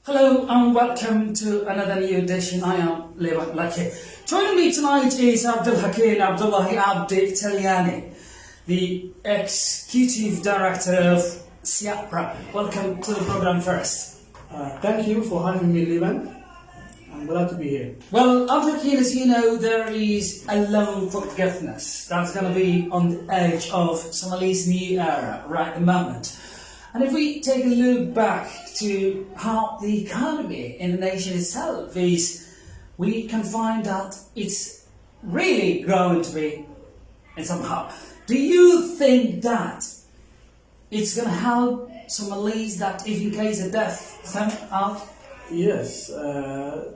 Hello and welcome to another new edition. I am Lewa Lucky. Joining me tonight is Abdihakim Abdullahi Abdi Talyani, the Executive Director of SIEPRA. Welcome to the program first. Thank you for having me, Lewan. I'm glad to be here. Well, Abdihakim, as you know, there is a loan forgiveness that's going to be on the edge of Somalia's new era right at the moment. And if we take a look back to how the economy in the nation itself is, we can find that it's really growing to be in somehow. Do you think that it's going to help Somalis that if in case of death come out? Yes,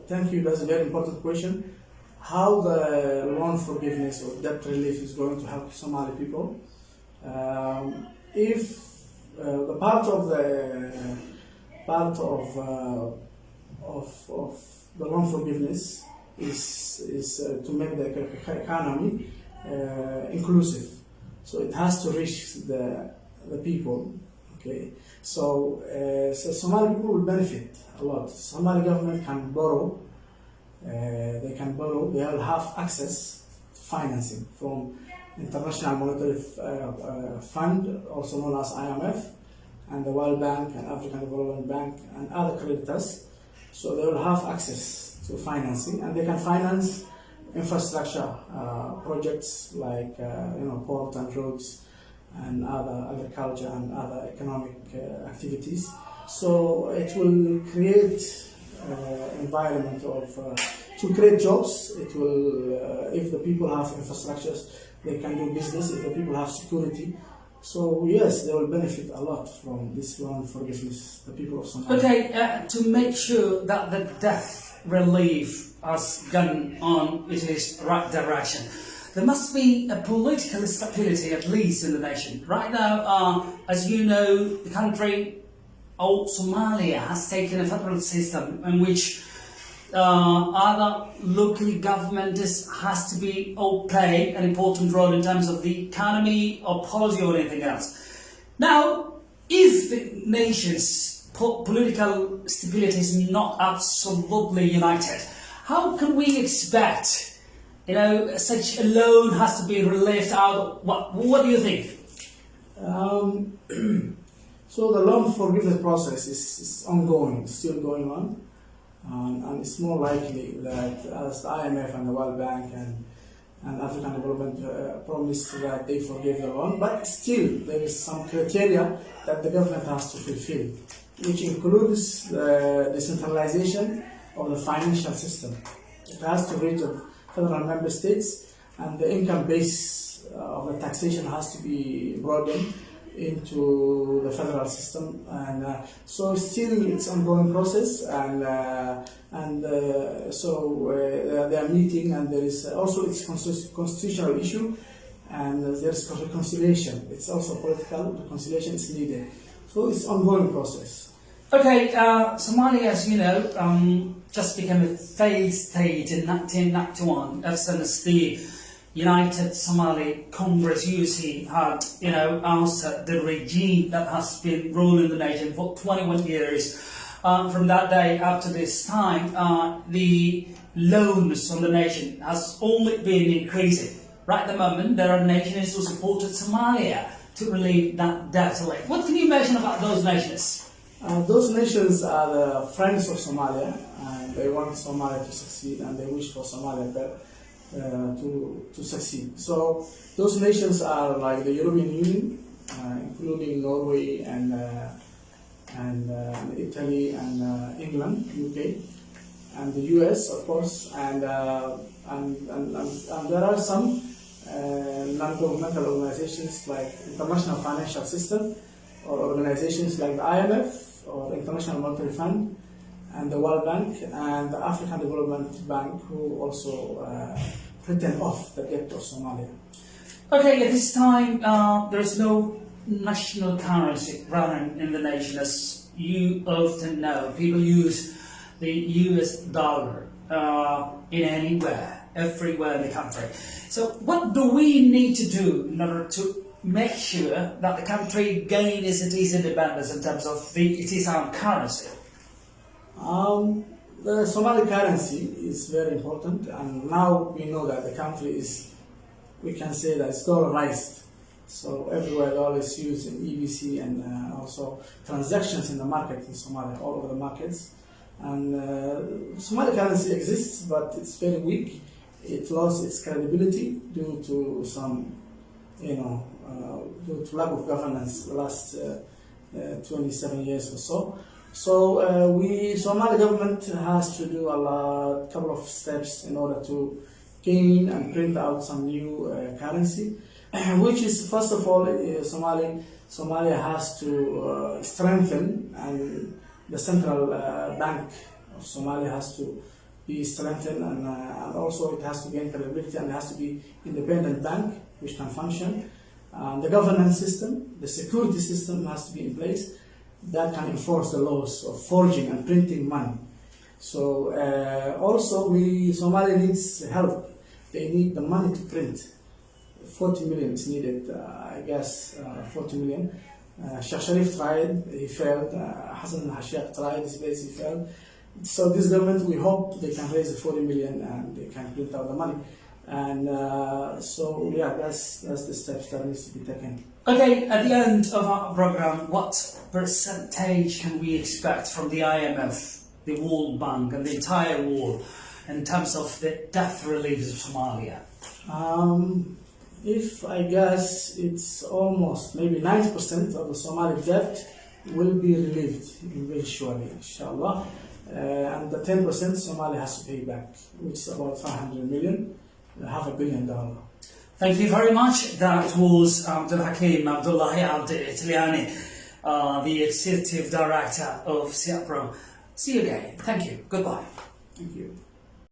thank you. That's a very important question. How the loan forgiveness or debt relief is going to help Somali people? If the part of the loan forgiveness is to make the economy inclusive, so it has to reach the people. Okay, so Somali people will benefit a lot. Somali government can borrow. They will have access to financing from International Monetary Fund, also known as IMF, and the World Bank and African Development Bank and other creditors. So they will have access to financing, and they can finance infrastructure projects like port and roads and other agriculture and other economic activities. So it will create environment to create jobs. It will, if the people have infrastructures, they can do business. If the people have security, so yes, they will benefit a lot from this loan forgiveness. The people of Somalia. Okay, to make sure that the death relief has gone on its right direction, there must be a political stability at least in the nation. Right now, as you know, the country, Somalia, has taken a federal system in which other local government has to be play an important role in terms of the economy or policy or anything else. Now, if the nation's political stability is not absolutely united, how can we expect, such a loan has to be relieved out? What do you think? So the loan forgiveness process is ongoing, still going on. And it's more likely that as the IMF and the World Bank and African Development promised that they forgive the loan, but still there is some criteria that the government has to fulfill, which includes the decentralization of the financial system. It has to reach the federal member states, and the income base of the taxation has to be broadened into the federal system, and so still it's ongoing process, and so they are meeting, and there is also it's constitutional issue, and there's reconciliation. It's also political reconciliation is needed, so it's ongoing process. Okay, Somalia, as you know, just became a failed state in 1991 as soon as the United Somali Congress UC had, ousted the regime that has been ruling the nation for 21 years. From that day up to this time, the loans on the nation has only been increasing. Right at the moment, there are nations who supported Somalia to relieve that debt. What can you mention about those nations? Those nations are the friends of Somalia, and they want Somalia to succeed, and they wish for Somalia to succeed. So those nations are like the European Union, including Norway and Italy and England, UK, and the US, of course, and there are some non-governmental organizations like International Financial System, or organizations like the IMF or International Monetary Fund, and the World Bank and the African Development Bank, who also written off the debt of Somalia. Okay, at this time, there is no national currency running in the nation, as you often know. People use the US dollar everywhere in the country. So what do we need to do in order to make sure that the country gains its independence in terms of its own currency? The Somali currency is very important, and now we know that the country is, we can say that it's dollarized. So everywhere dollar is used in EBC and also transactions in the market in Somalia, all over the markets. And Somali currency exists, but it's very weak. It lost its credibility due to some, due to lack of governance the last 27 years or so. So Somali government has to do a couple of steps in order to gain and print out some new currency, which is, first of all, Somalia has to strengthen, and the central bank of Somalia has to be strengthened, and also it has to gain credibility, and it has to be independent bank which can function. The governance system, the security system has to be in place that can enforce the laws of forging and printing money. So also Somalia needs help. They need the money to print. 40 million is needed, I guess, 40 million. Sheikh Sharif tried, he failed. Hassan al-Hashaq tried, he failed. So this government, we hope they can raise the 40 million and they can print out the money. And so yeah, that's the steps that needs to be taken. Okay, at the end of our program, what percentage can we expect from the IMF, the World Bank, and the entire world in terms of the debt relief of Somalia? If I guess it's almost maybe 90% of the Somali debt will be relieved eventually, inshallah. And the 10% Somalia has to pay back, which is about 500 million, $500 million. Thank you very much. That was Abdihakim Abdullahi Talyani, the Executive Director of SIEPRA. See you again. Thank you. Goodbye. Thank you.